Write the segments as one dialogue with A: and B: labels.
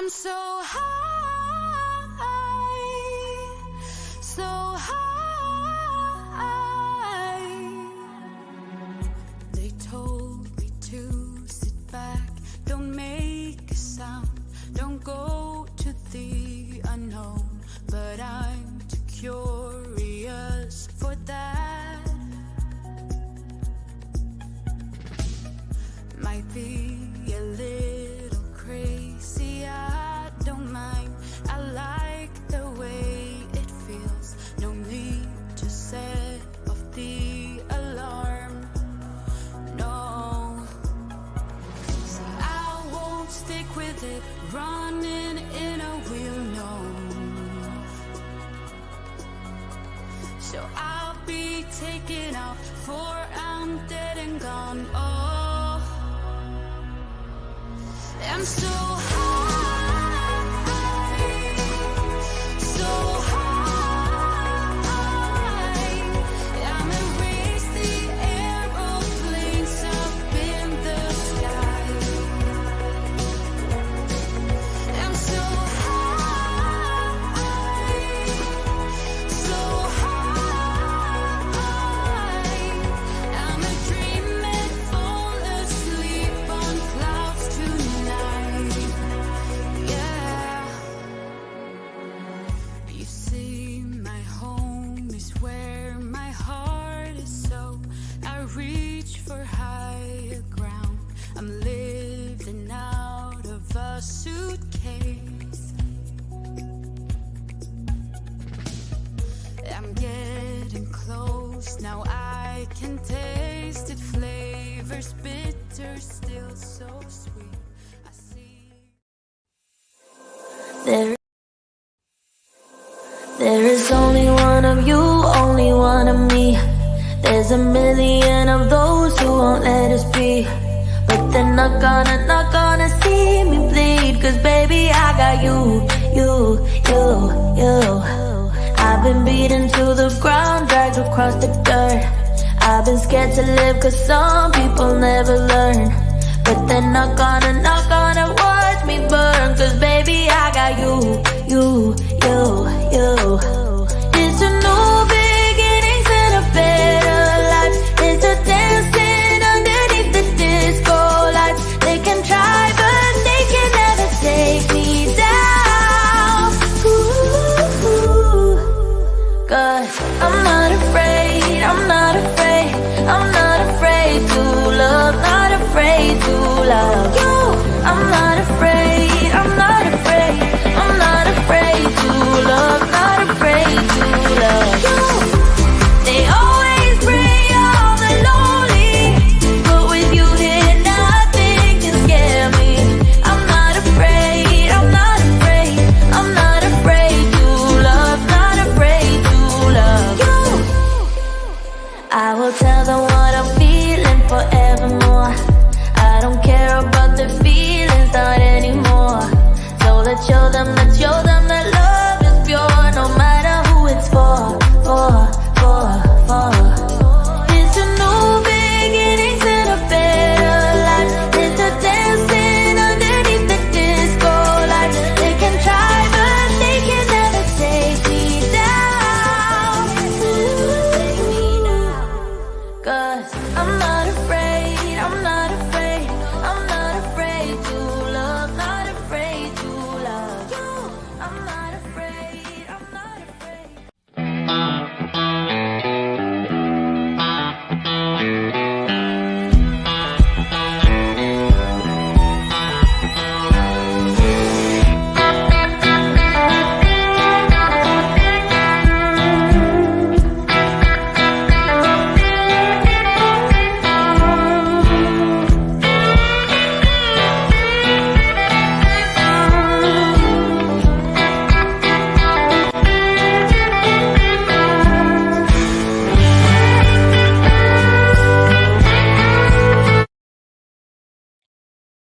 A: I'm so high, so high. They told me to sit back, don't make a sound, don't go to the unknown, but I'm too curious for that. Might be a little crazy, I don't mind. I like the way it feels. No need to set off the alarm. No, so I won't stick with it, running in a wheel, no. So I'll be taking off, for I'm dead and gone. Oh, I'm so high, so high. I'm erase the aeroplanes up in the sky. I'm so high, so high. I'm a dream and fall asleep on clouds tonight. Yeah. You see, my home is where my heart is, so I reach for higher ground. I'm living out of a suitcase. I'm getting close, now I can taste it. Flavors bitter, still so sweet. I see.
B: There is only one of you, only one of me. There's a million of those who won't let us be, but they're not gonna see me bleed. Cause baby, I got you. I've been beaten to the ground, dragged across the dirt. I've been scared to live cause some people never learn, but they're not gonna watch me burn. Cause baby, I got you. It's a new beginnings and a better life. It's a dancing underneath the disco lights. They can try but they can never take me down. Ooh, cause I'm not afraid, I'm not afraid, I'm not afraid to love, not afraid to love you. I'm not afraid, I'm not afraid, I'm not afraid to love, not afraid to love you. They always bring all the lonely, but with you here nothing can scare me. I'm not afraid, I'm not afraid, I'm not afraid to love, not afraid to love you. I will tell them what I'm feeling forevermore. I don't care about their feelings, not anymore. So let's show them that love is pure, no matter who it's for. It's a new beginnings and a better life. It's a dancing underneath the disco lights. They can try but they can never take me down. Cause I'm not afraid, I'm not afraid, I'm not afraid to love, not afraid to love you. I'm not afraid, I'm not afraid.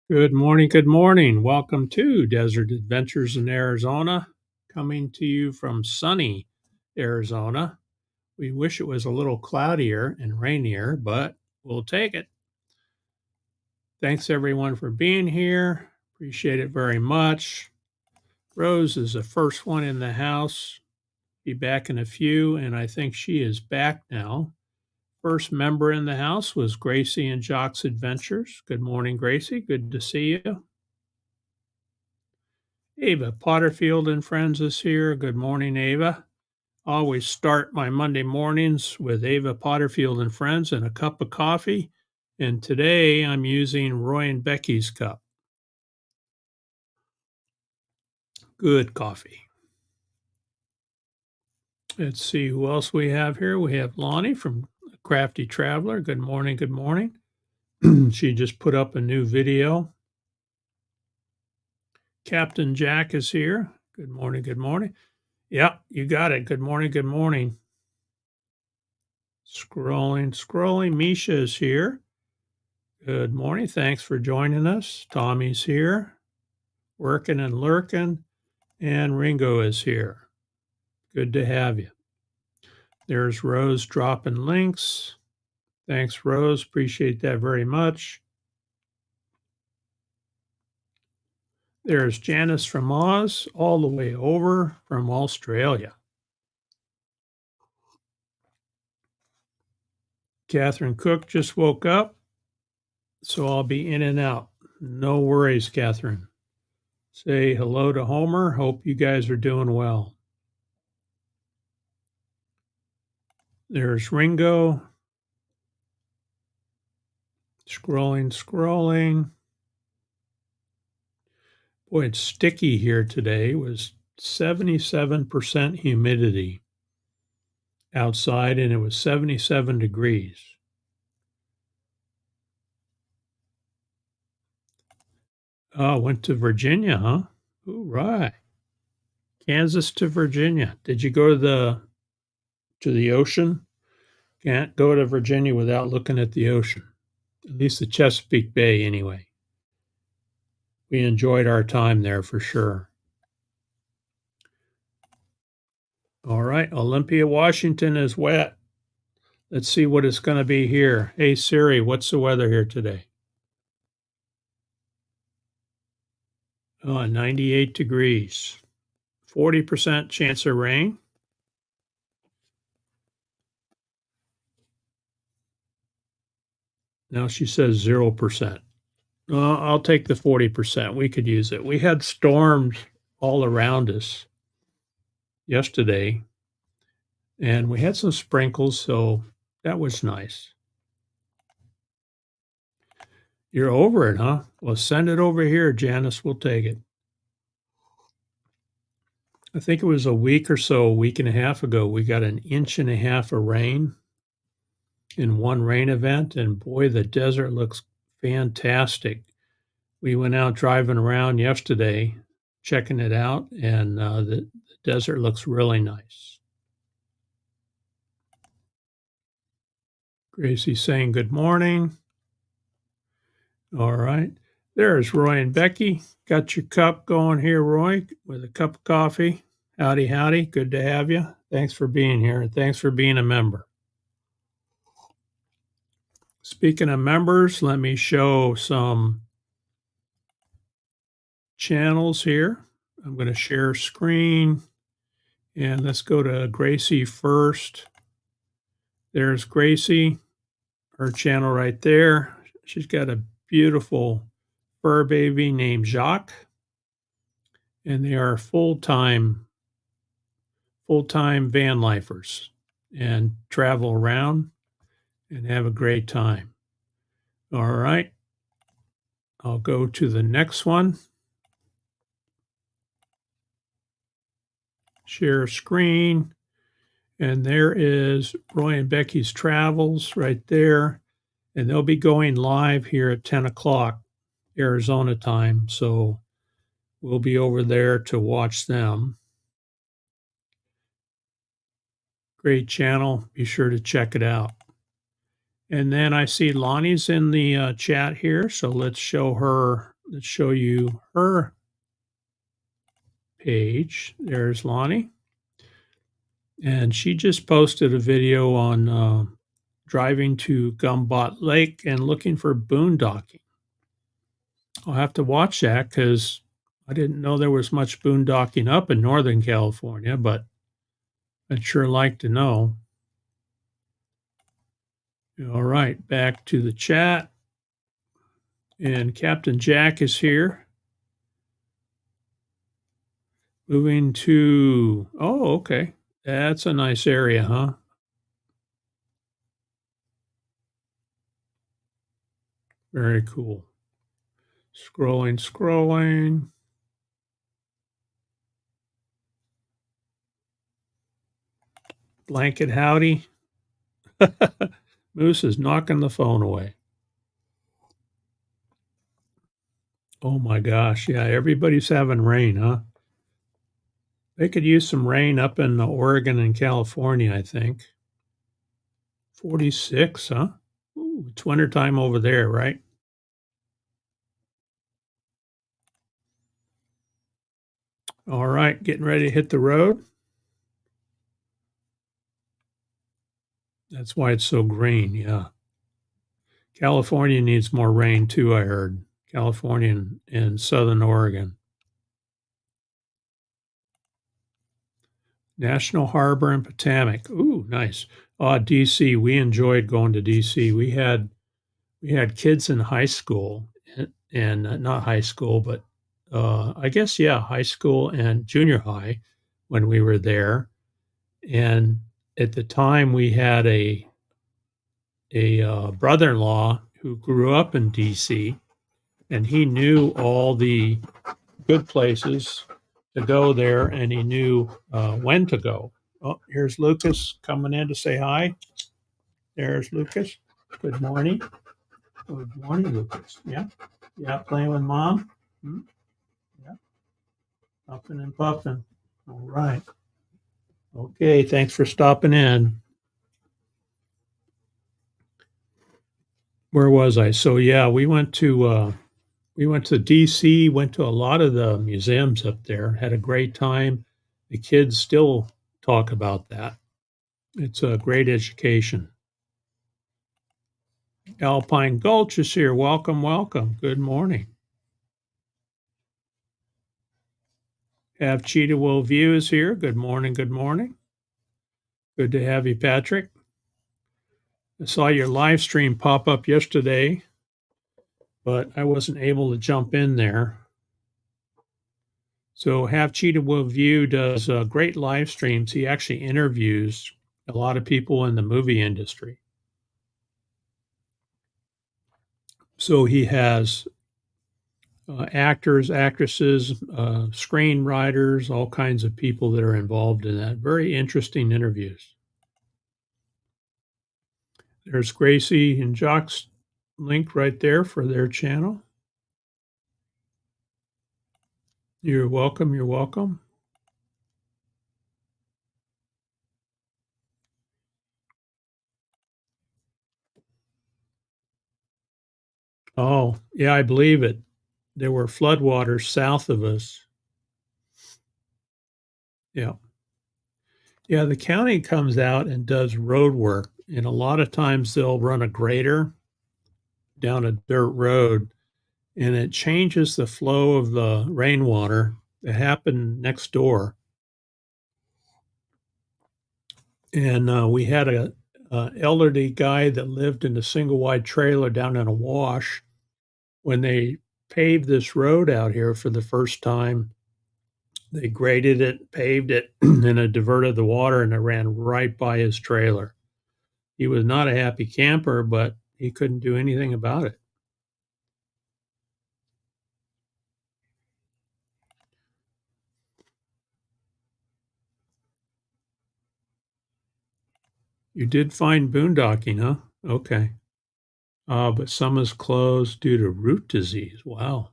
C: Good morning, good morning. Welcome to Desert Adventures in Arizona, coming to you from sunny Arizona. We wish it was a little cloudier and rainier, but we'll take it. Thanks everyone for being here. Appreciate it very much. Rose is the first one in the house. Be back in a few, and I think she is back now. First member in the house was Gracie and Jock's Adventures. Good morning, Gracie. Good to see you. Ava Potterfield and Friends is here. Good morning, Ava. Always start my Monday mornings with Ava Potterfield and Friends and a cup of coffee. And today I'm using Roy and Becky's cup. Good coffee. Let's see who else we have here. We have Lonnie from Crafty Traveler. Good morning. Good morning. She just put up a new video. Captain Jack is here. Good morning. Good morning. Yeah, you got it. Good morning. Good morning. Scrolling. Misha is here. Good morning. Thanks for joining us. Tommy's here. Working and lurking. And Ringo is here. Good to have you. There's Rose dropping links. Thanks, Rose. Appreciate that very much. There's Janice from Oz, all the way over from Australia. Catherine Cook just woke up, so I'll be in and out. No worries, Catherine. Say hello to Homer. Hope you guys are doing well. There's Ringo. Scrolling. Boy, it's sticky here today. It was 77% humidity outside, and it was 77 degrees. Oh, went to Virginia, huh? All right. Kansas to Virginia. Did you go to the ocean? Can't go to Virginia without looking at the ocean. At least the Chesapeake Bay, anyway. We enjoyed our time there for sure. All right, Olympia, Washington is wet. Let's see what it's going to be here. Hey, Siri, what's the weather here today? 98 degrees. 40% chance of rain. Now she says 0%. I'll take the 40%. We could use it. We had storms all around us yesterday, and we had some sprinkles, so that was nice. You're over it, huh? Well, send it over here, Janice. We'll take it. I think it was a week and a half ago, we got an inch and a half of rain in one rain event, and boy, the desert looks fantastic. We went out driving around yesterday, checking it out, and the desert looks really nice. Gracie's saying good morning. All right. There's Roy and Becky. Got your cup going here, Roy, with a cup of coffee. Howdy. Good to have you. Thanks for being here, and thanks for being a member. Speaking of members, let me show some channels here. I'm going to share screen, and let's go to Gracie first. There's Gracie, her channel right there. She's got a beautiful fur baby named Jacques, and they are full-time van lifers and travel around and have a great time. All right. I'll go to the next one. Share screen. And there is Roy and Becky's Travels right there. And they'll be going live here at 10 o'clock Arizona time. So we'll be over there to watch them. Great channel. Be sure to check it out. And then I see Lonnie's in the chat here. So let's show you her page. There's Lonnie. And she just posted a video on driving to Gumbot Lake and looking for boondocking. I'll have to watch that because I didn't know there was much boondocking up in Northern California, but I'd sure like to know. All right, back to the chat. And Captain Jack is here. Moving to, oh, okay. That's a nice area, huh? Very cool. Scrolling. Blanket howdy. Moose is knocking the phone away. Oh my gosh. Yeah, everybody's having rain, huh? They could use some rain up in Oregon and California, I think. 46, huh? Ooh, it's wintertime over there, right? All right, getting ready to hit the road. That's why it's so green, yeah. California needs more rain too, I heard. California and Southern Oregon. National Harbor and Potomac. Ooh, nice. DC. We enjoyed going to DC. We had kids in high school and not high school, but I guess yeah, high school and junior high when we were there. And at the time, we had a brother-in-law who grew up in DC, and he knew all the good places to go there, and he knew when to go. Oh, here's Lucas coming in to say hi. There's Lucas. Good morning. Good morning, Lucas. Yeah, yeah, playing with mom. Hmm? Yeah, puffing and puffing. All right. Okay, thanks for stopping in. Where was I? So yeah, we went to DC, went to a lot of the museums up there, had a great time. The kids still talk about that. It's a great education. Alpine Gulch is here. Welcome, welcome. Good morning. Have Cheetah Will View is here. Good morning, good morning. Good to have you, Patrick. I saw your live stream pop up yesterday, but I wasn't able to jump in there. So, Have Cheetah Will View does great live streams. He actually interviews a lot of people in the movie industry. So, he has actors, actresses, screenwriters, all kinds of people that are involved in that. Very interesting interviews. There's Gracie and Jock's link right there for their channel. You're welcome. You're welcome. Oh, yeah, I believe it. There were floodwaters south of us. Yeah. Yeah, the county comes out and does road work, and a lot of times they'll run a grader down a dirt road, and it changes the flow of the rainwater that happened next door. And we had a elderly guy that lived in a single wide trailer down in a wash. When they paved this road out here for the first time, they graded it, paved it, and it diverted the water, and it ran right by his trailer. He was not a happy camper, but he couldn't do anything about it. You did find boondocking, huh? Okay. But some is closed due to root disease. Wow.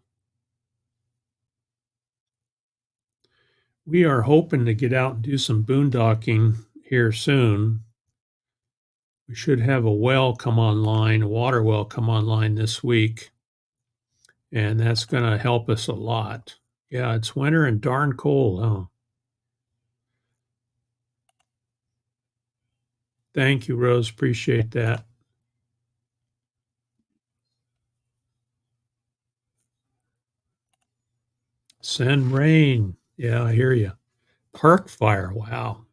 C: We are hoping to get out and do some boondocking here soon. We should have a well come online, a water well come online this week, and that's going to help us a lot. Yeah, it's winter and darn cold, huh? Thank you, Rose. Appreciate that. Send rain. Yeah, I hear you. Park fire. Wow.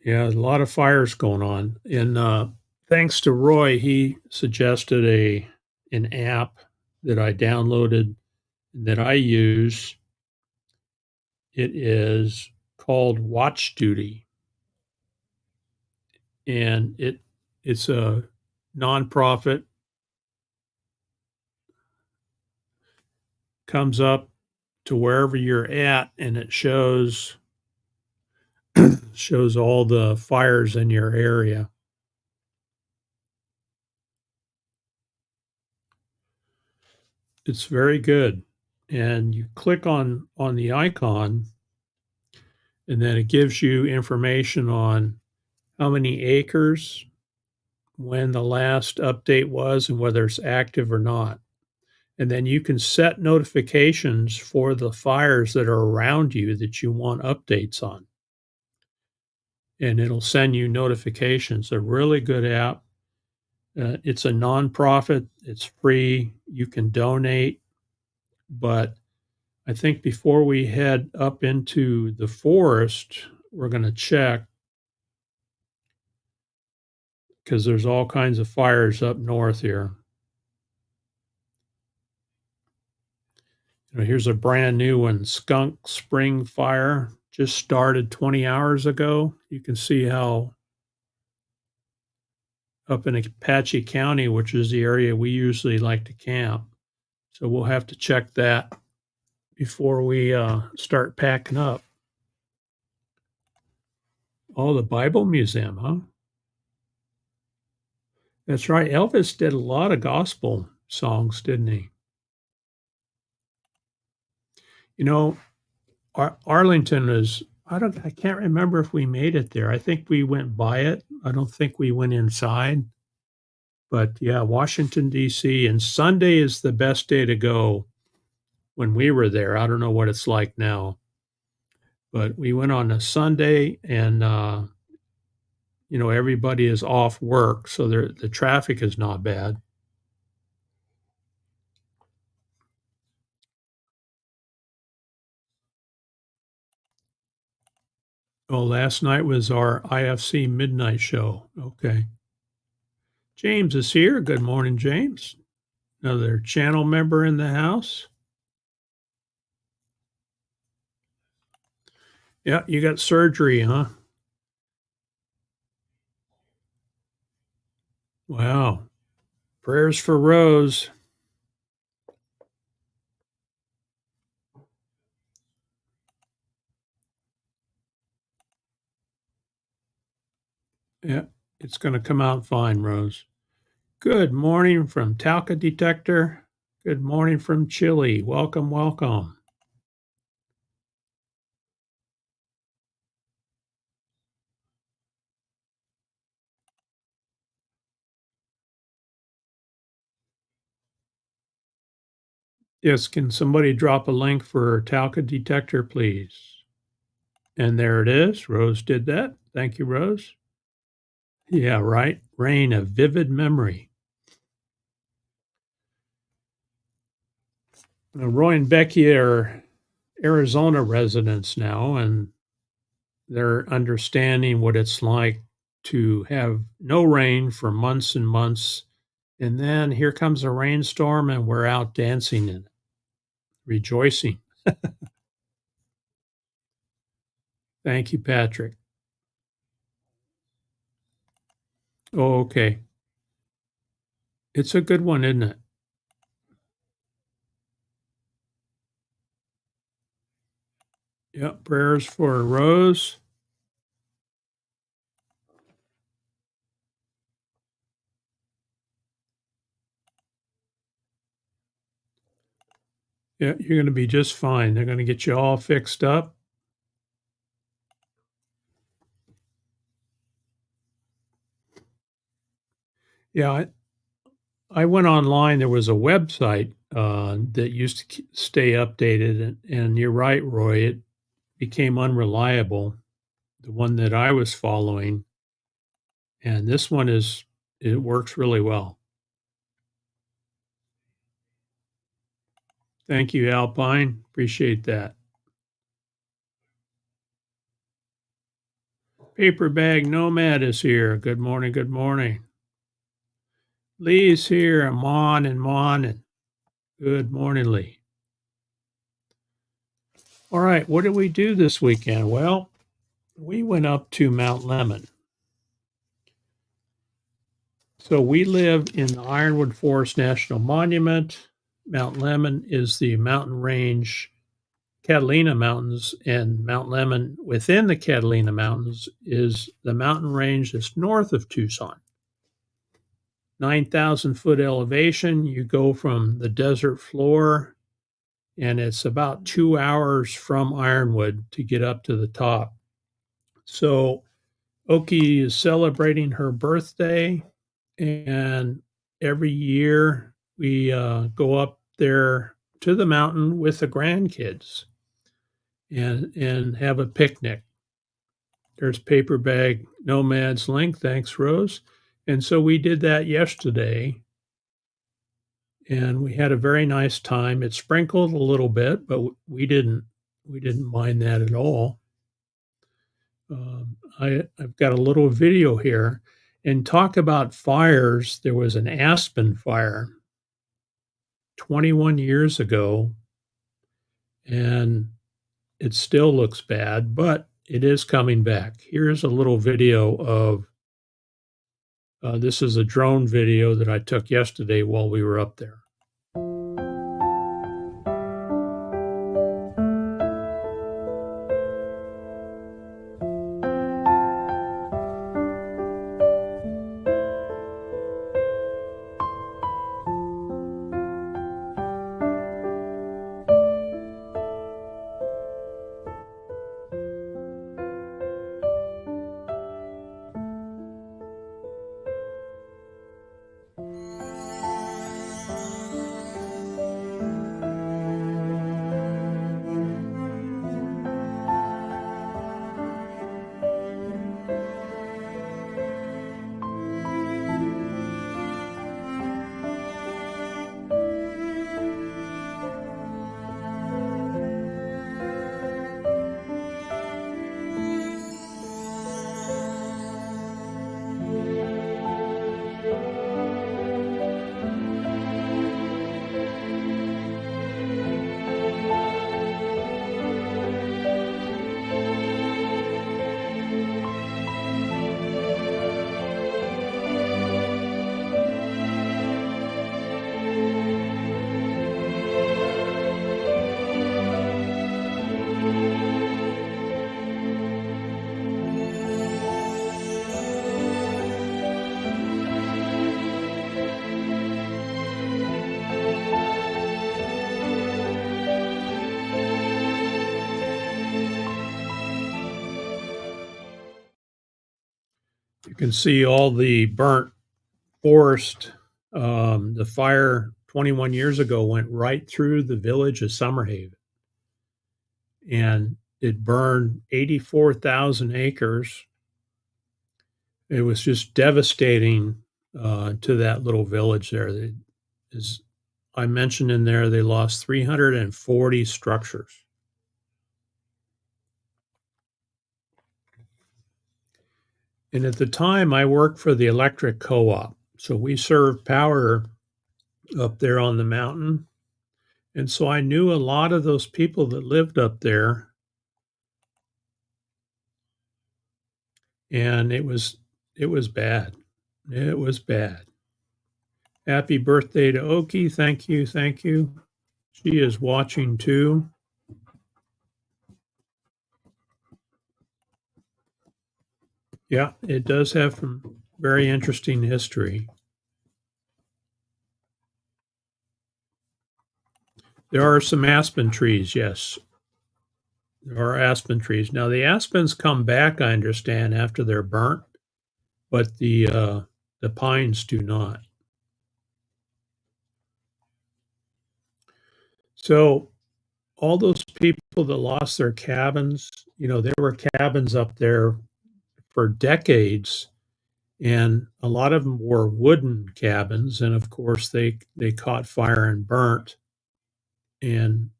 C: Yeah, a lot of fires going on. And thanks to Roy, he suggested an app that I downloaded that I use. It is called Watch Duty, and it's a nonprofit. Comes up to wherever you're at, and it shows all the fires in your area. It's very good. And you click on the icon, and then it gives you information on how many acres, when the last update was, and whether it's active or not. And then you can set notifications for the fires that are around you that you want updates on. And it'll send you notifications. A really good app. It's a nonprofit, it's free, you can donate. But I think before we head up into the forest, we're going to check because there's all kinds of fires up north here. Here's a brand new one, Skunk Spring Fire, just started 20 hours ago. You can see how up in Apache County, which is the area we usually like to camp. So we'll have to check that before we start packing up. Oh, the Bible Museum, huh? That's right. Elvis did a lot of gospel songs, didn't he? You know, Arlington is, I can't remember if we made it there. I think we went by it. I don't think we went inside. But yeah, Washington, D.C., and Sunday is the best day to go when we were there. I don't know what it's like now, but we went on a Sunday and, everybody is off work, so the traffic is not bad. Oh, last night was our IFC midnight show. Okay. James is here. Good morning, James. Another channel member in the house. Yeah, you got surgery, huh? Wow. Prayers for Rose. Yeah, it's going to come out fine, Rose. Good morning from Talca Detector. Good morning from Chile. Welcome, welcome. Yes, can somebody drop a link for Talca Detector, please? And there it is. Rose did that. Thank you, Rose. Yeah, right. Rain, a vivid memory. Now, Roy and Becky are Arizona residents now, and they're understanding what it's like to have no rain for months and months. And then here comes a rainstorm, and we're out dancing in it, rejoicing. Thank you, Patrick. Oh, okay. It's a good one, isn't it? Yep. Prayers for Rose. Yeah, you're going to be just fine. They're going to get you all fixed up. Yeah, I went online. There was a website that used to stay updated, and you're right, Roy. It became unreliable. The one that I was following, and this one it works really well. Thank you, Alpine. Appreciate that. Paper Bag Nomad is here. Good morning. Good morning. Lee's here. Mon and Mon. And good morning, Lee. All right. What did we do this weekend? Well, we went up to Mount Lemon. So we live in the Ironwood Forest National Monument. Mount Lemon is the mountain range, Catalina Mountains, and Mount Lemon within the Catalina Mountains is the mountain range that's north of Tucson. 9,000-foot elevation. You go from the desert floor, and it's about 2 hours from Ironwood to get up to the top. So Oki is celebrating her birthday, and every year we go up there to the mountain with the grandkids and have a picnic. There's Paper Bag Nomad's link. Thanks, Rose. And so we did that yesterday, and we had a very nice time. It sprinkled a little bit, but we didn't mind that at all. I've got a little video here. And talk about fires. There was an aspen fire 21 years ago, and it still looks bad, but it is coming back. Here's a little video of this is a drone video that I took yesterday while we were up there. You can see all the burnt forest. The fire 21 years ago went right through the village of Summerhaven, and it burned 84,000 acres. It was just devastating to that little village there. As I mentioned in there, they lost 340 structures. And at the time, I worked for the electric co-op. So we served power up there on the mountain. And so I knew a lot of those people that lived up there. And it was bad. It was bad. Happy birthday to Oki. Thank you. Thank you. She is watching too. Yeah, it does have some very interesting history. There are some aspen trees, yes. There are aspen trees. Now the aspens come back, I understand, after they're burnt, but the pines do not. So all those people that lost their cabins, there were cabins up there for decades, and a lot of them were wooden cabins, and of course they caught fire and burnt. and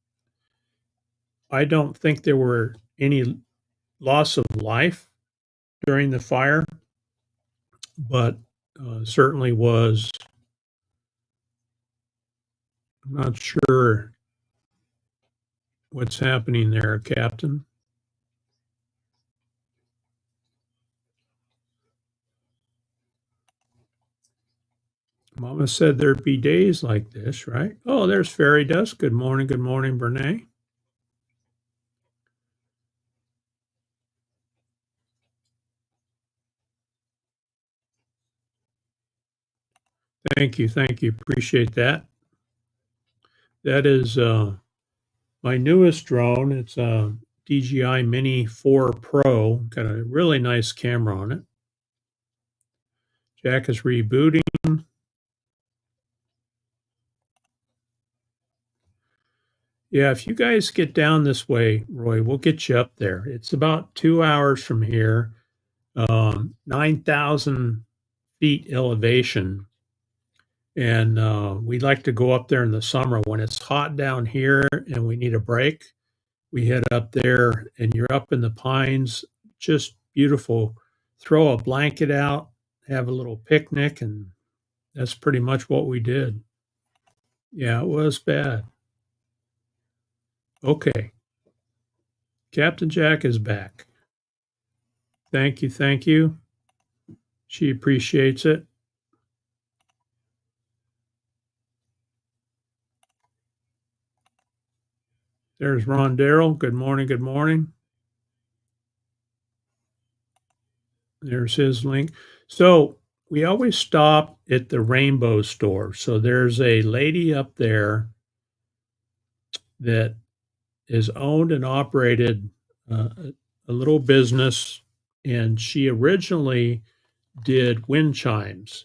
C: I don't think there were any loss of life during the fire, but certainly was. I'm not sure what's happening there, Captain. Mama said there'd be days like this, right? Oh, there's Fairy Dust. Good morning, Brene. Thank you. Appreciate that. That is my newest drone. It's a DJI Mini 4 Pro. Got a really nice camera on it. Jack is rebooting. Yeah, if you guys get down this way, Roy, we'll get you up there. It's about 2 hours from here, 9,000 feet elevation. And we like to go up there in the summer when it's hot down here and we need a break. We head up there and you're up in the pines, just beautiful. Throw a blanket out, have a little picnic, and that's pretty much what we did. Yeah, it was bad. Okay, Captain Jack is back. Thank you, thank you. She appreciates it. There's Ron Darrell. Good morning, good morning. There's his link. So we always stop at the Rainbow store. So there's a lady up there that is owned and operated a little business, and she originally did wind chimes.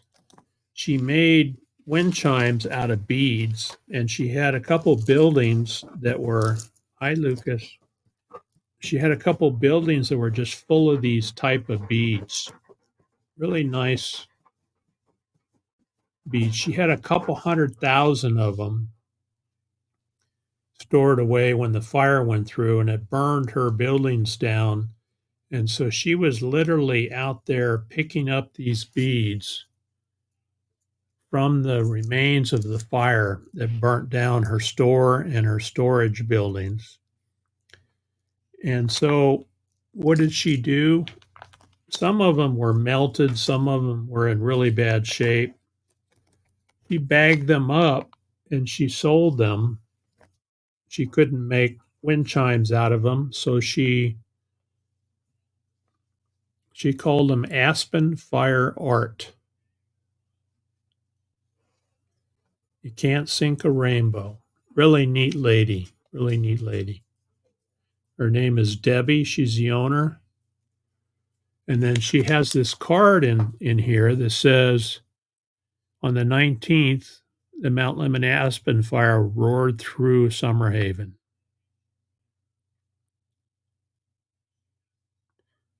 C: She made wind chimes out of beads, and she had a couple buildings that were, hi Lucas. She had a couple buildings that were just full of these type of beads. Really nice beads. She had a couple 100,000 of them stored away when the fire went through and it burned her buildings down. And so she was literally out there picking up these beads from the remains of the fire that burnt down her store and her storage buildings. And so what did she do? Some of them were melted, some of them were in really bad shape. She bagged them up and she sold them. She couldn't make wind chimes out of them, so she called them Aspen Fire Art. You can't sink a rainbow. Really neat lady. Really neat lady. Her name is Debbie. She's the owner. And then she has this card in here that says, on the 19th, the Mount Lemmon Aspen fire roared through Summerhaven.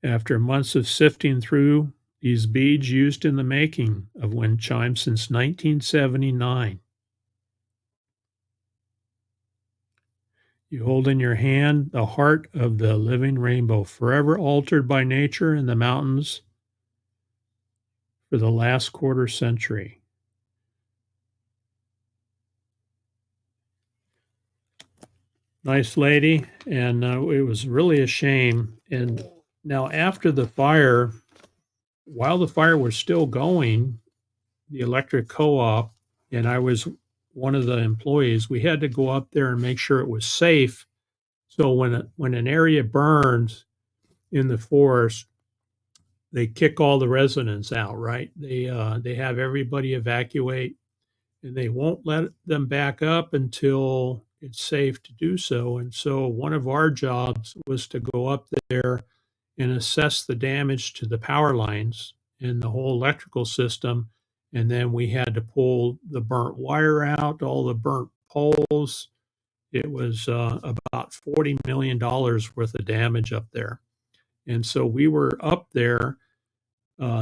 C: After months of sifting through these beads used in the making of wind chimes since 1979, you hold in your hand the heart of the living rainbow, forever altered by nature in the mountains for the last quarter century. Nice lady, and it was really a shame. And now, after the fire, while the fire was still going, the electric co-op, and I was one of the employees, we had to go up there and make sure it was safe. So when an area burns in the forest, they kick all the residents out, right? They have everybody evacuate, and they won't let them back up until it's safe to do so. And so one of our jobs was to go up there and assess the damage to the power lines and the whole electrical system. And then we had to pull the burnt wire out, all the burnt poles. It was about $40 million worth of damage up there. And so we were up there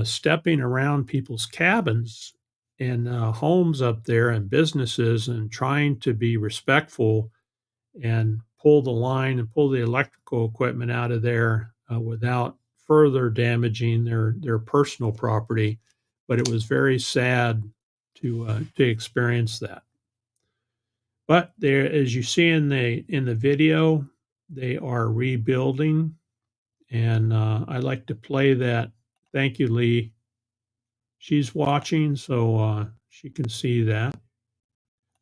C: stepping around people's cabins and homes up there and businesses and trying to be respectful and pull the line and pull the electrical equipment out of there without further damaging their personal property. But it was very sad to experience that. But there, as you see in the video, they are rebuilding, and I like to play that. Thank you, Lee. She's watching, so she can see that.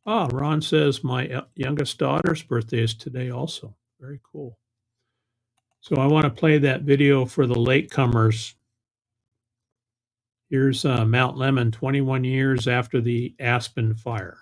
C: Ah, Ron says my youngest daughter's birthday is today also. Very cool. So I want to play that video for the latecomers. Here's Mount Lemon 21 years after the Aspen fire.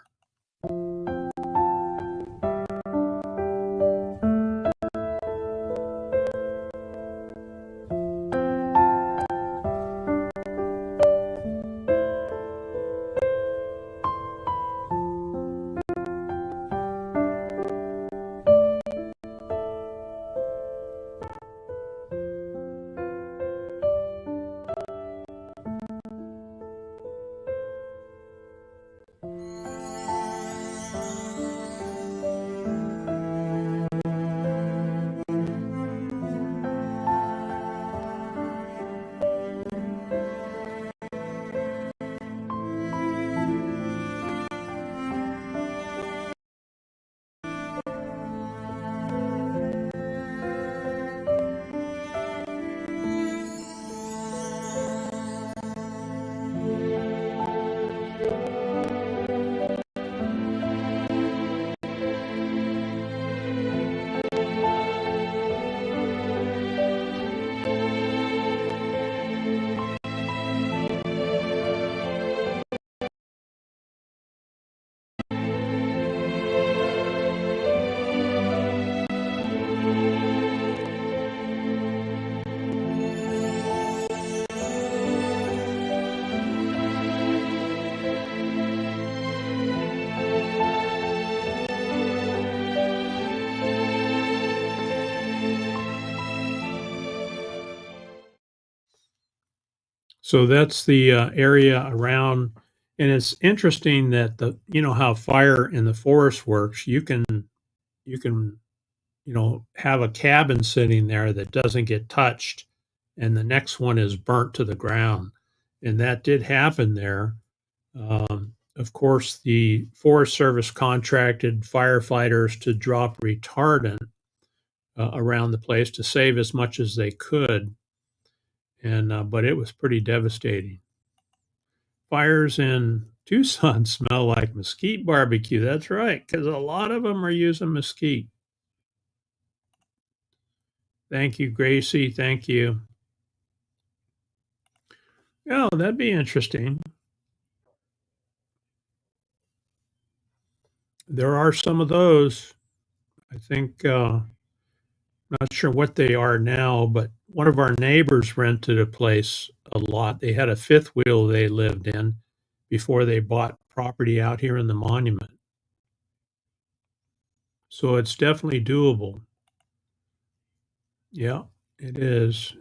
C: So that's the area around, and it's interesting that how fire in the forest works. You can have a cabin sitting there that doesn't get touched, and the next one is burnt to the ground, and that did happen there. Of course, the Forest Service contracted firefighters to drop retardant around the place to save as much as they could, and but it was pretty devastating. Fires in Tucson smell like mesquite barbecue. That's right, because a lot of them are using mesquite. Thank you, Gracie. Thank you. Oh, that'd be interesting. There are some of those. I think, not sure what they are now, but one of our neighbors rented a place a lot. They had a fifth wheel they lived in before they bought property out here in the monument. So it's definitely doable. Yeah, it is.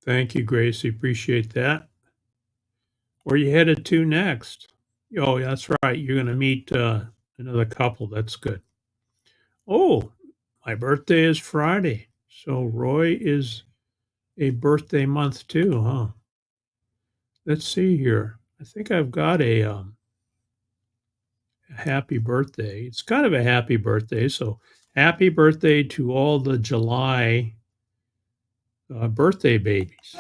C: Thank you, Gracie. Appreciate that. Where you headed to next? Oh, that's right. You're going to meet another couple. That's good. Oh, my birthday is Friday. So Roy is a birthday month too, huh? Let's see here. I think I've got a happy birthday. It's kind of a happy birthday. So happy birthday to all the July birthday babies.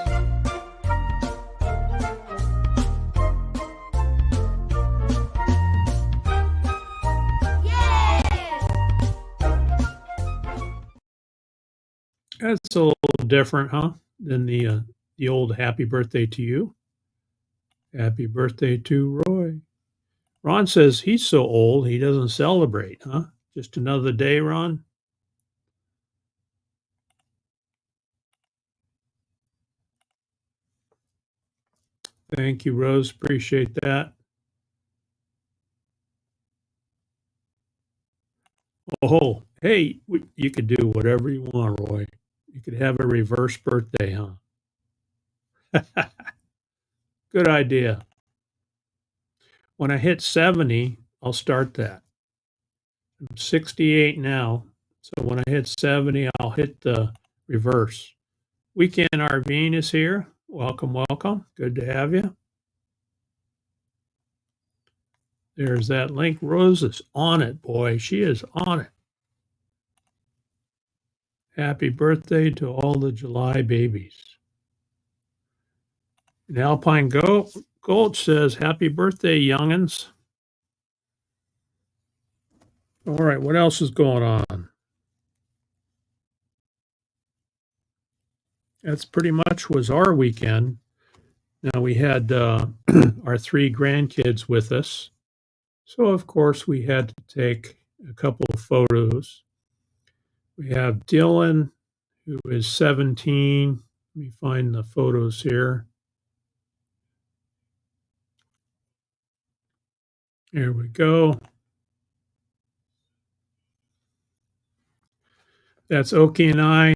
C: That's a little different, huh? Than the old happy birthday to you. Happy birthday to Roy. Ron says he's so old he doesn't celebrate, huh? Just another day, Ron? Thank you, Rose. Appreciate that. Oh, hey, you could do whatever you want, Roy. You could have a reverse birthday, huh? Good idea. When I hit 70, I'll start that. I'm 68 now, so when I hit 70, I'll hit the reverse. Weekend RVing is here. Welcome, welcome. Good to have you. There's that link. Rose is on it, boy. She is on it. Happy birthday to all the July babies. And Alpine Gold says, happy birthday, youngins. All right, what else is going on? That's pretty much was our weekend. Now we had our three grandkids with us. So, of course, we had to take a couple of photos. We have Dylan, who is 17. Let me find the photos here. There we go. That's Oki and I.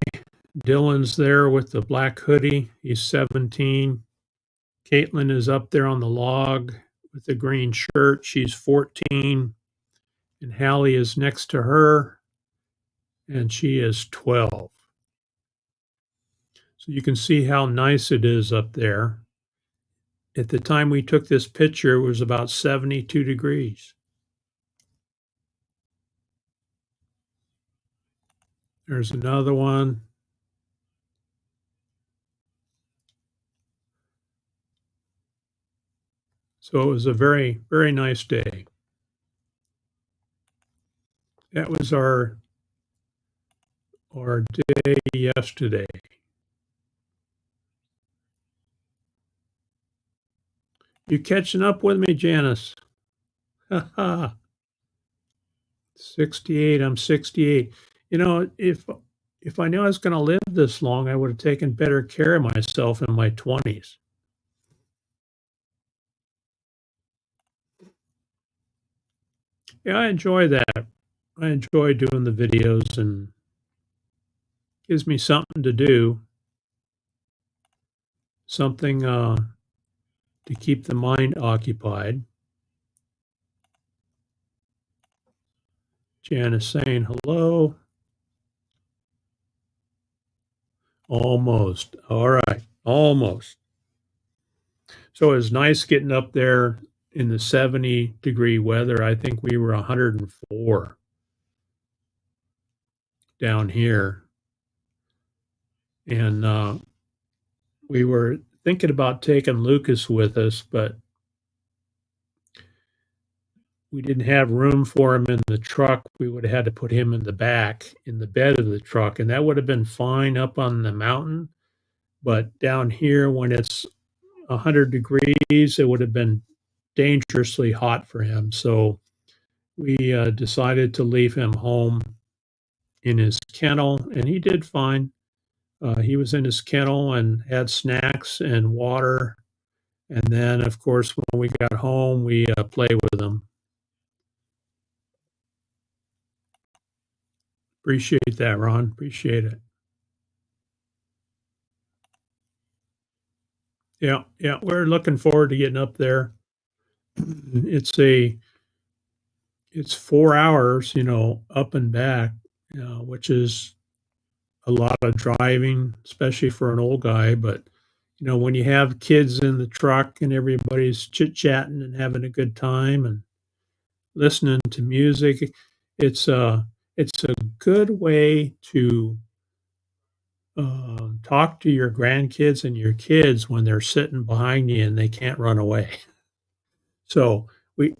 C: Dylan's there with the black hoodie. He's 17. Caitlin is up there on the log with the green shirt. She's 14. And Hallie is next to her, and she is 12. So you can see how nice it is up there. At the time we took this picture, it was about 72 degrees. There's another one. So it was a very, very nice day. That was our day yesterday. You catching up with me, Janice? Ha ha. 68. I'm 68. You know, if I knew I was going to live this long, I would have taken better care of myself in my 20s. Yeah, I enjoy that. I enjoy doing the videos and gives me something to do, something to keep the mind occupied. Jan is saying hello. Almost. All right. Almost. So it was nice getting up there in the 70-degree weather. I think we were 104 down here. And we were thinking about taking Lucas with us, but we didn't have room for him in the truck. We would have had to put him in the back, in the bed of the truck, and that would have been fine up on the mountain. But down here, when it's 100 degrees, it would have been dangerously hot for him. So we decided to leave him home in his kennel, and he did fine. He was in his kennel and had snacks and water. And then, of course, when we got home, we played with him. Appreciate that, Ron. Appreciate it. Yeah, yeah, we're looking forward to getting up there. It's 4 hours, up and back, which is a lot of driving, especially for an old guy. But when you have kids in the truck and everybody's chit chatting and having a good time and listening to music, it's a good way to talk to your grandkids and your kids when they're sitting behind you and they can't run away. So we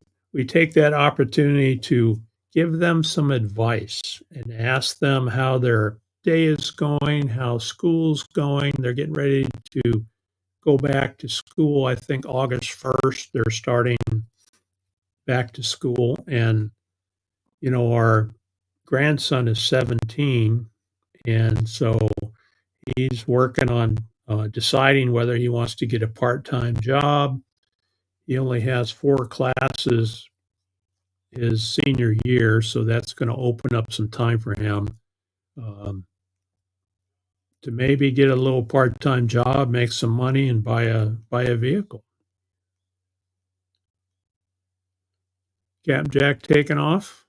C: take that opportunity to give them some advice and ask them how their day is going, how school's going. They're getting ready to go back to school. I think August 1st, they're starting back to school. And, our grandson is 17. And so he's working on deciding whether he wants to get a part-time job. He only has 4 classes his senior year, so that's going to open up some time for him to maybe get a little part-time job, make some money, and buy a vehicle. Captain Jack taking off.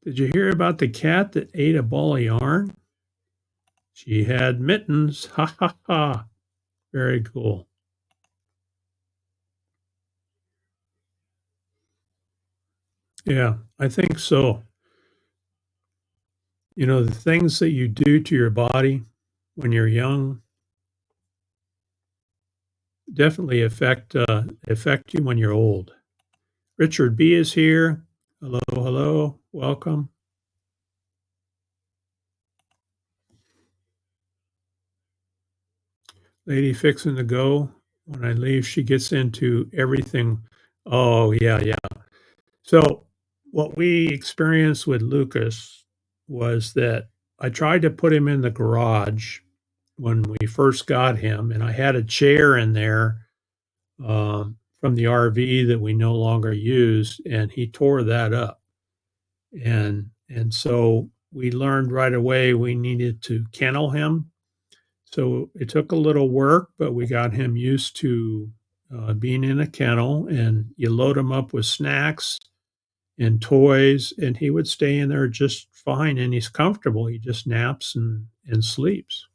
C: Did you hear about the cat that ate a ball of yarn? She had mittens. Ha ha ha. Very cool. Yeah, I think so. You know, the things that you do to your body when you're young definitely affect you when you're old. Richard B is here. Hello, hello. Welcome. Lady fixing to go. When I leave, she gets into everything. Oh, yeah, yeah. So, what we experienced with Lucas was that I tried to put him in the garage when we first got him, and I had a chair in there from the RV that we no longer used, and he tore that up. And so we learned right away we needed to kennel him. So it took a little work, but we got him used to being in a kennel, and you load him up with snacks and toys, and he would stay in there just fine, and he's comfortable. He just naps and sleeps.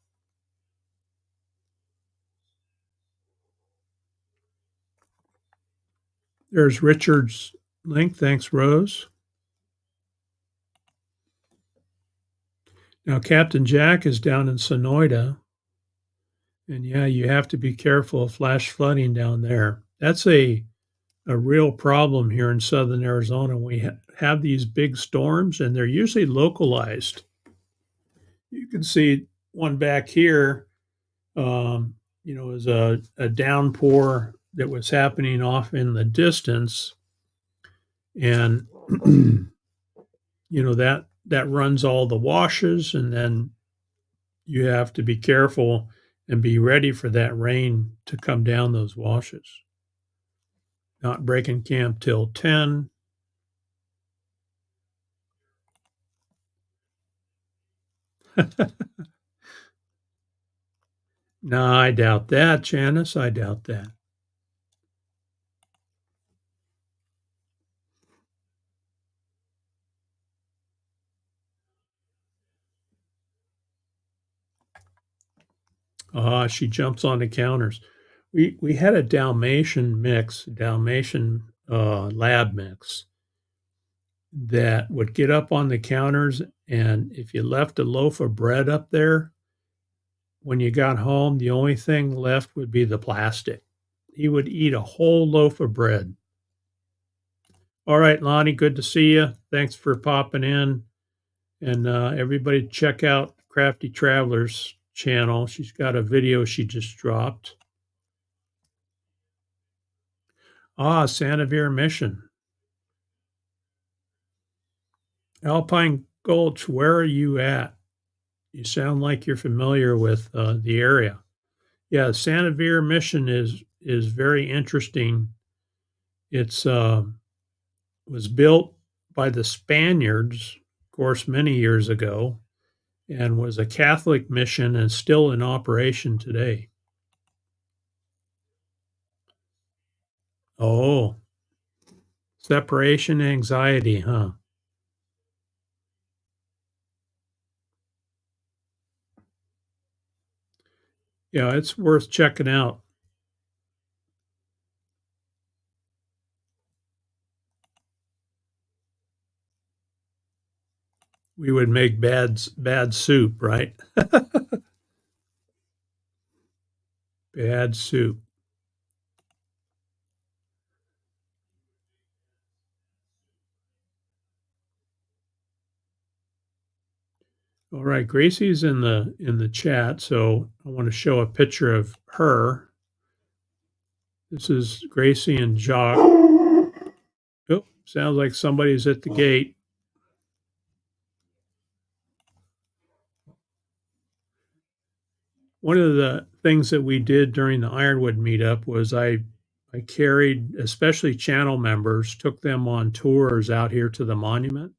C: There's Richard's link. Thanks, Rose. Now, Captain Jack is down in Sonoyta, and yeah, you have to be careful of flash flooding down there. That's a real problem here in southern Arizona. We have these big storms, and they're usually localized. You can see one back here, is a downpour that was happening off in the distance. And, that runs all the washes, and then you have to be careful and be ready for that rain to come down those washes. Not breaking camp till 10. No, I doubt that, Janice. I doubt that. Ah, she jumps on the counters. We had a Dalmatian lab mix that would get up on the counters, and if you left a loaf of bread up there, when you got home, the only thing left would be the plastic. He would eat a whole loaf of bread. All right, Lonnie, good to see you. Thanks for popping in. And everybody check out Crafty Traveler's channel. She's got a video she just dropped. Ah, Sanavir Mission. Alpine Gulch, where are you at? You sound like you're familiar with the area. Yeah, Sanavir Mission is very interesting. It's was built by the Spaniards, of course, many years ago, and was a Catholic mission and still in operation today. Oh, separation anxiety, huh? Yeah, it's worth checking out. We would make bad soup, right? Bad soup. All right, Gracie's in the chat, so I want to show a picture of her. This is Gracie and Jock. Oh, sounds like somebody's at the gate. One of the things that we did during the Ironwood meetup was I I carried, especially channel members, took them on tours out here to the monument.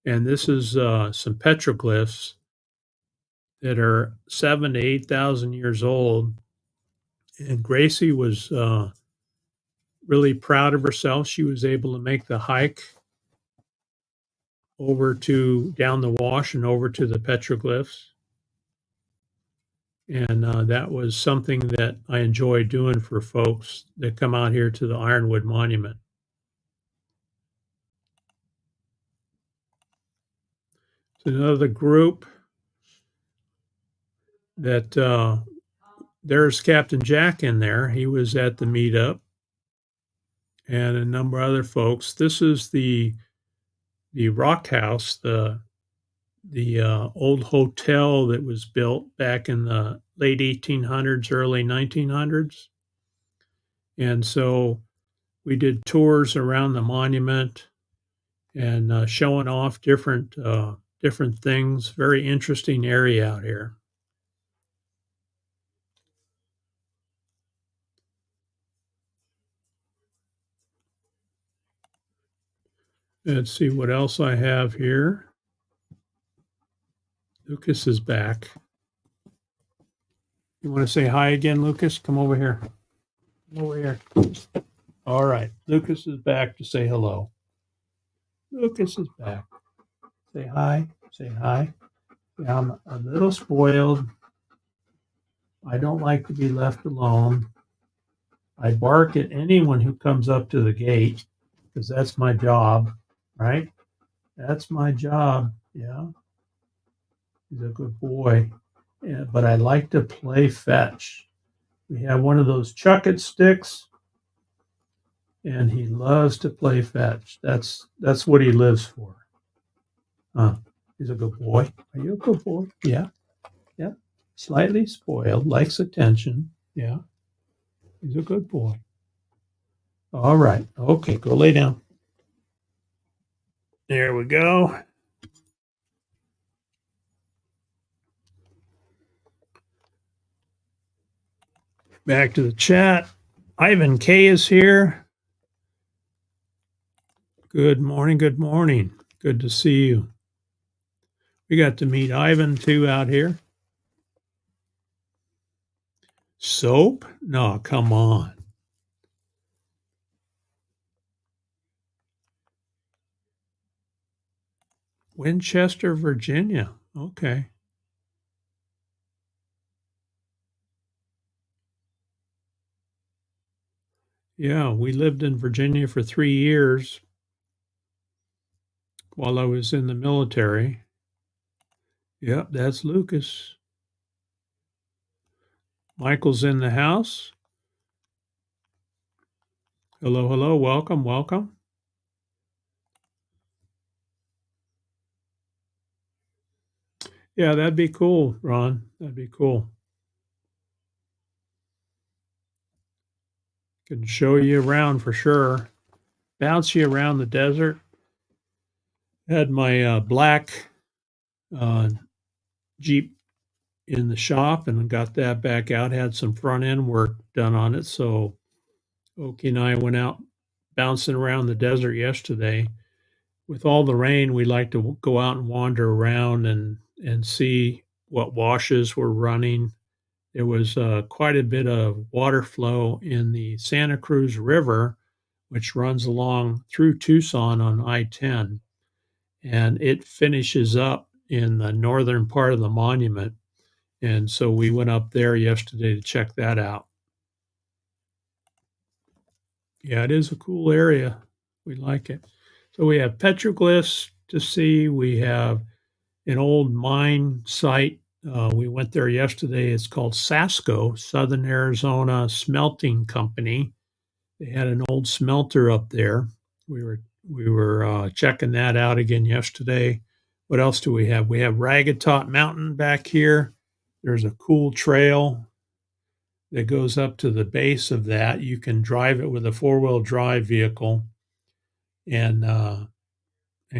C: And this is some petroglyphs that are 7 to 8,000 years old. And Gracie was really proud of herself. She was able to make the hike over to down the wash and over to the petroglyphs. And that was something that I enjoy doing for folks that come out here to the Ironwood Monument. It's another group that there's Captain Jack in there. He was at the meetup, and a number of other folks. This is the Rock House, the old hotel that was built back in the late 1800s, early 1900s. And so we did tours around the monument and showing off different things. Very interesting area out here. Let's see what else I have here. Lucas is back. You want to say hi again, Lucas? Come over here. Come over here. All right. Lucas is back to say hello. Lucas is back. Say hi. Say hi. Yeah, I'm a little spoiled. I don't like to be left alone. I bark at anyone who comes up to the gate because that's my job, right? That's my job. Yeah. He's a good boy. Yeah, but I like to play fetch. We have one of those chuck it sticks, and he loves to play fetch. That's what he lives for. He's a good boy. Are you a good boy? Yeah. Yeah. Slightly spoiled, likes attention. Yeah. He's a good boy. All right. Okay, go lay down. There we go. Back to the chat. Ivan K is here. Good morning. Good morning. Good to see you. We got to meet Ivan too out here. Soap? No, come on. Winchester, Virginia. Okay. Yeah, we lived in Virginia for 3 years while I was in the military. Yep, that's Lucas. Michael's in the house. Hello, hello. Welcome, welcome. Yeah, that'd be cool, Ron. That'd be cool. Can show you around for sure. Bounce you around the desert. Had my black Jeep in the shop and got that back out. Had some front end work done on it. So Oki and I went out bouncing around the desert yesterday. With all the rain, we like to go out and wander around and see what washes were running. There was quite a bit of water flow in the Santa Cruz River, which runs along through Tucson on I-10, and it finishes up in the northern part of the monument. And so we went up there yesterday to check that out. Yeah, it is a cool area. We like it. So we have petroglyphs to see. We have an old mine site. We went there yesterday. It's called Sasco, Southern Arizona Smelting Company. They had an old smelter up there. We were checking that out again yesterday. What else do we have? We have Ragged Top Mountain back here. There's a cool trail that goes up to the base of that. You can drive it with a four-wheel drive vehicle and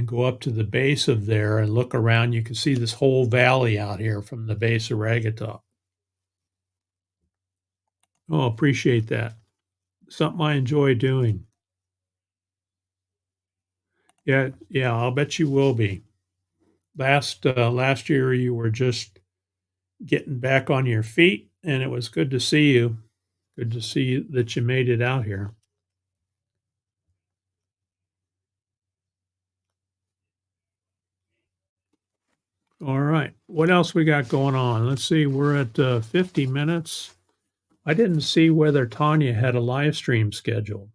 C: go up to the base of there and look around. You can see this whole valley out here from the base of Ragged Top. Oh, appreciate that. something I enjoy doing. Yeah, yeah, I'll bet you will be. Last year you were just getting back on your feet, and it was good to see you. Good to see that you made it out here. All right. What else we got going on? Let's see. We're at 50 minutes. I didn't see whether Tanya had a live stream scheduled.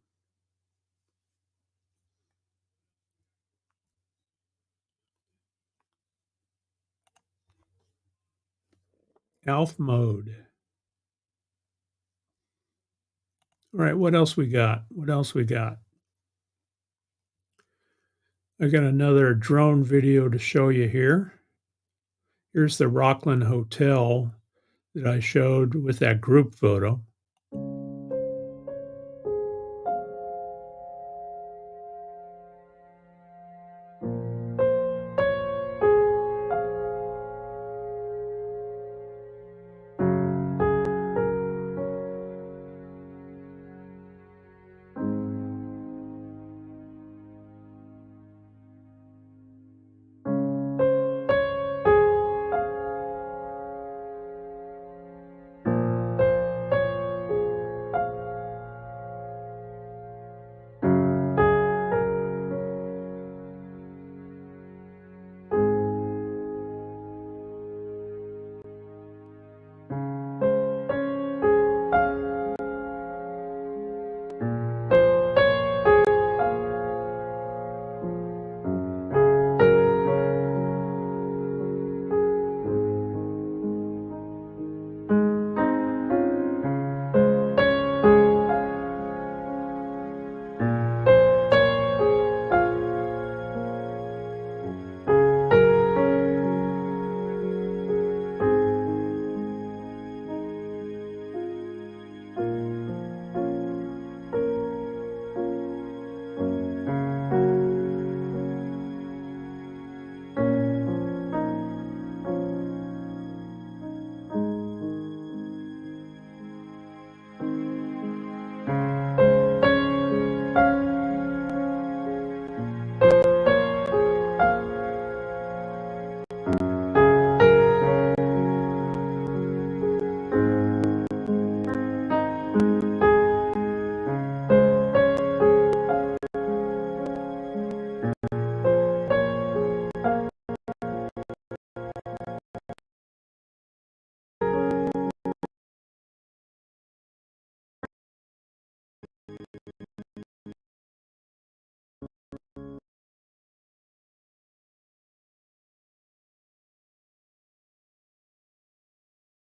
C: Alf mode. All right. What else we got? What else we got? I got another drone video to show you here. Here's the Rockland Hotel that I showed with that group photo.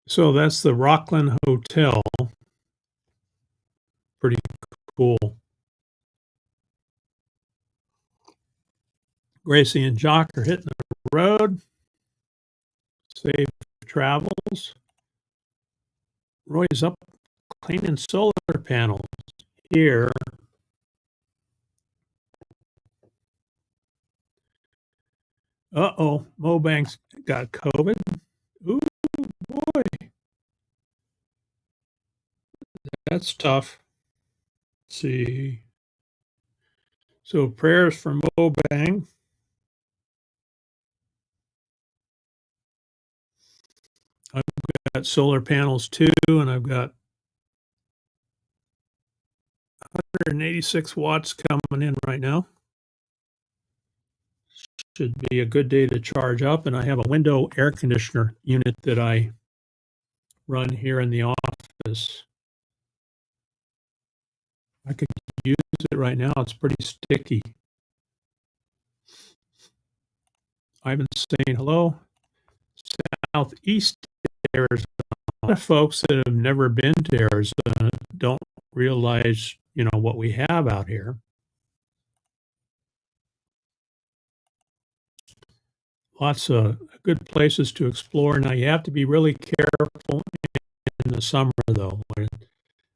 C: So that's the Rockland Hotel. Pretty cool. Gracie and Jock are hitting the road. Safe travels. Roy's up cleaning solar panels here. Uh-oh, Mobank's got COVID. Ooh, boy, that's tough. Let's see. So prayers for Mobang. I've got solar panels too, and I've got 186 watts coming in right now. Should be a good day to charge up, and I have a window air conditioner unit that I run here in the office. I could use it right now. It's pretty sticky. Ivan's saying hello. Southeast Arizona. A lot of folks that have never been to Arizona don't realize, what we have out here. Lots of good places to explore. Now you have to be really careful in the summer though.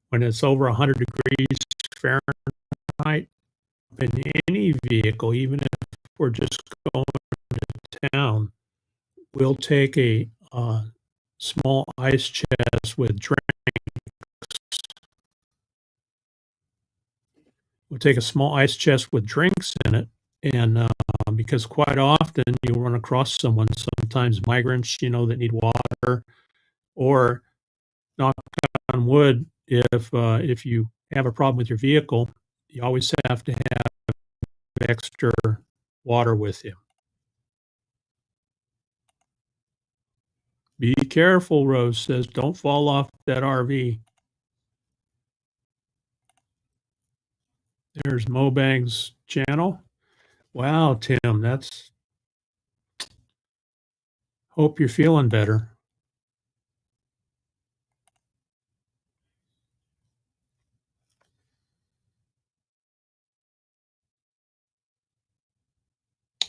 C: When it's over 100 degrees Fahrenheit in any vehicle, even if we're just going to town, we'll take a small ice chest with drinks we'll take a small ice chest with drinks in it, and, because quite often you'll run across someone, sometimes migrants, that need water, or knock on wood, if you have a problem with your vehicle, you always have to have extra water with you. Be careful, Rose says, don't fall off that RV. There's Mobang's channel. Wow, Tim, that's hope you're feeling better.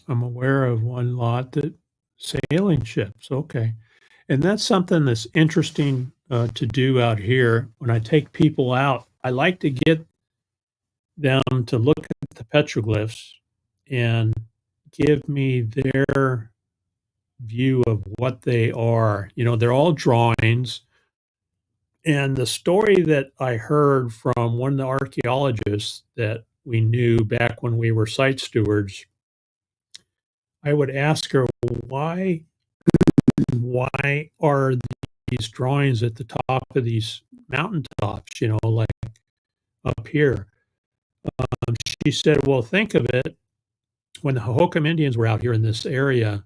C: I'm aware of one lot that sailing ships. Okay. And that's something that's interesting to do out here. When I take people out, I like to get them to look at the petroglyphs and give me their view of what they are. They're all drawings. And the story that I heard from one of the archaeologists that we knew back when we were site stewards, I would ask her, why are these drawings at the top of these mountaintops, like up here? She said, well, think of it. When the Hohokam Indians were out here in this area,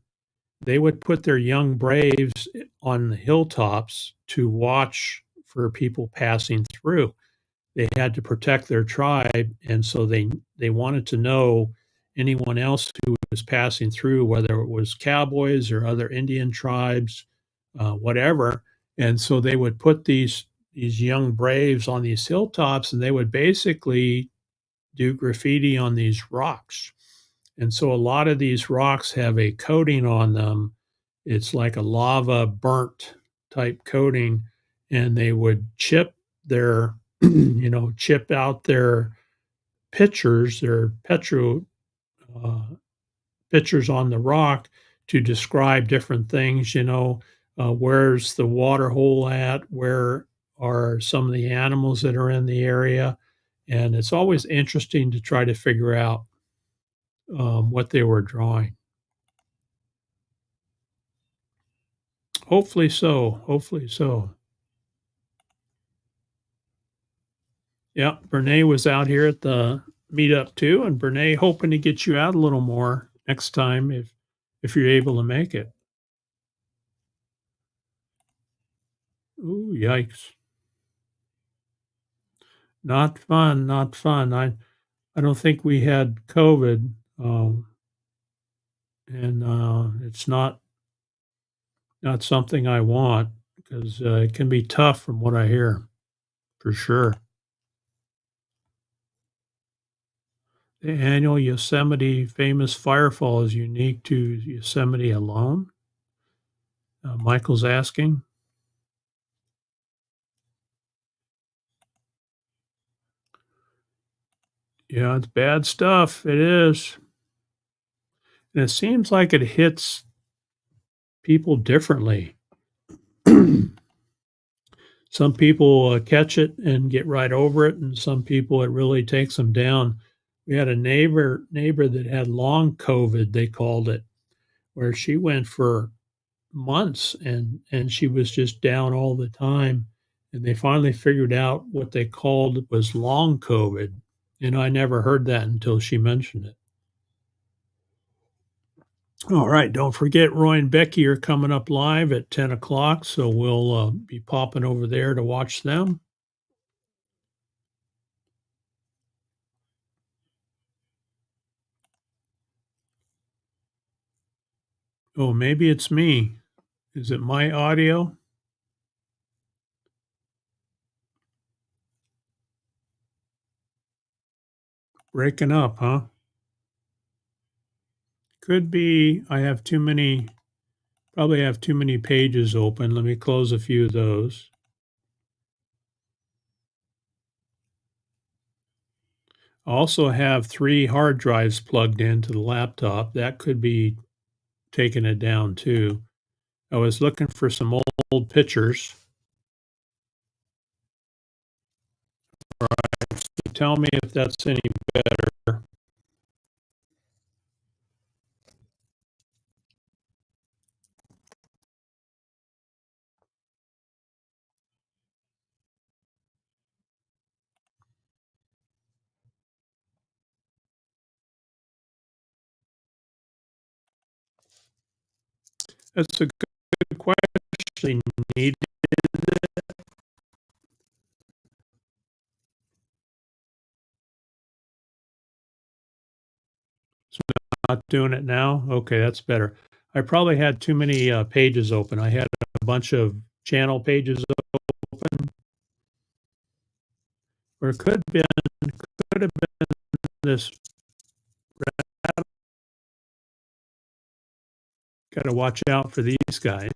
C: they would put their young braves on the hilltops to watch for people passing through. They had to protect their tribe, and so they wanted to know anyone else who was passing through, whether it was cowboys or other Indian tribes, whatever. And so they would put these young braves on these hilltops, and they would basically do graffiti on these rocks. And so a lot of these rocks have a coating on them. It's like a lava burnt type coating, and they would chip their, chip out their pictures, their uh, pictures on the rock to describe different things. Where's the water hole at? Where are some of the animals that are in the area? And it's always interesting to try to figure out what they were drawing. Hopefully so. Hopefully so. Yeah, Brene was out here at the meetup too, and Brene hoping to get you out a little more next time if you're able to make it. Ooh, yikes! Not fun. Not fun. I don't think we had COVID, and it's not something I want because it can be tough from what I hear, for sure. The annual Yosemite famous firefall is unique to Yosemite alone? Michael's asking. Yeah, it's bad stuff. It is. And it seems like it hits people differently. Some people catch it and get right over it, and some people it really takes them down. We had a neighbor that had long COVID, they called it, where she went for months and she was just down all the time. And they finally figured out what they called was long COVID. I never heard that until she mentioned it. All right. Don't forget, Roy and Becky are coming up live at 10 o'clock. So we'll be popping over there to watch them. Oh, maybe it's me. Is it my audio? Breaking up, huh? Could be I have probably have too many pages open. Let me close a few of those. I also have 3 hard drives plugged into the laptop. That could be taking it down too. I was looking for some old pictures. tell me if that's any better. That's a good question. Need not doing it now? Okay, that's better. I probably had too many pages open. I had a bunch of channel pages open, or it could have been this. Got to watch out for these guys.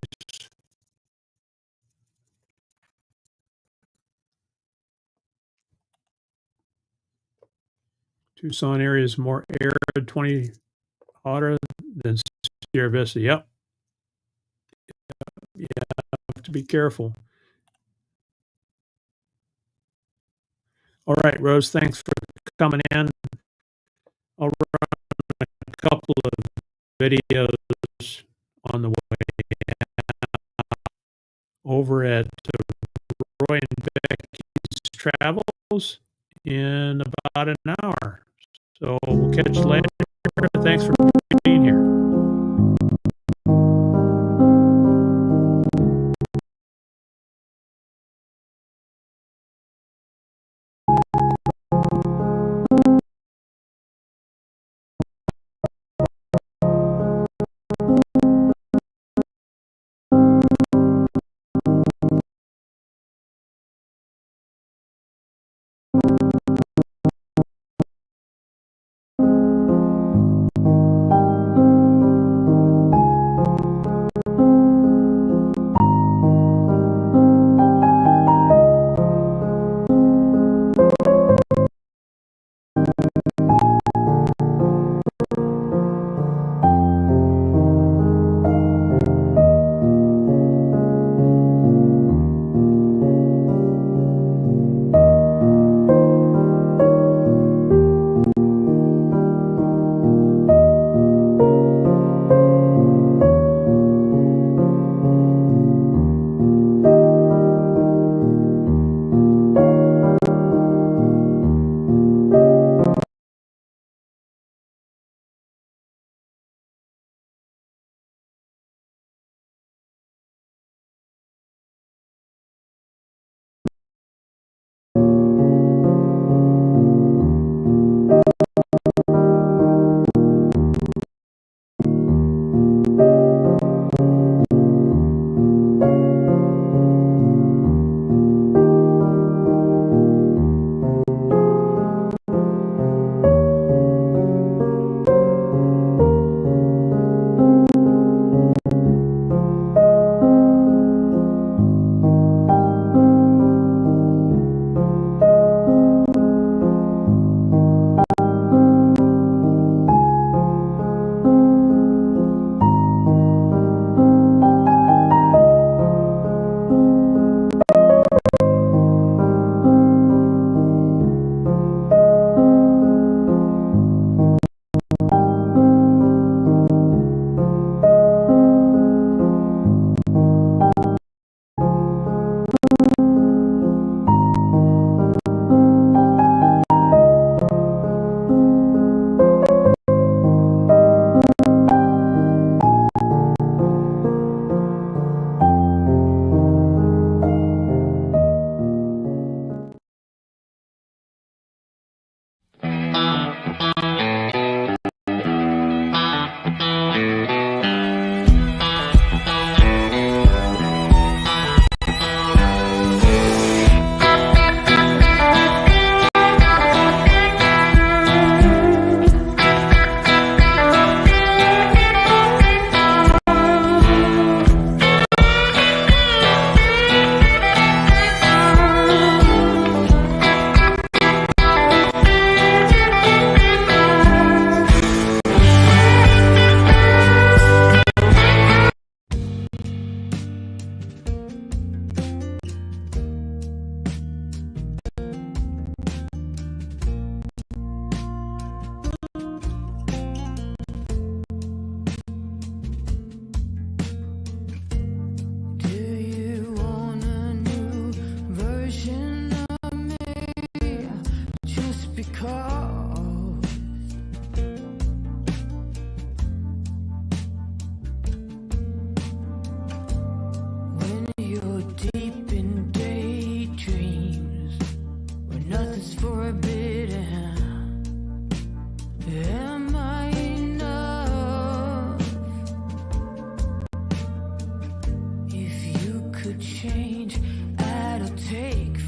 C: Tucson area is more arid, 20 hotter than Sierra Vista. Yep. Yeah, have to be careful. All right, Rose, thanks for coming in. I'll run a couple of videos on the way over at Roy and Becky's Travels in about an hour. So we'll catch you later. Thanks for being here.
A: change that'll take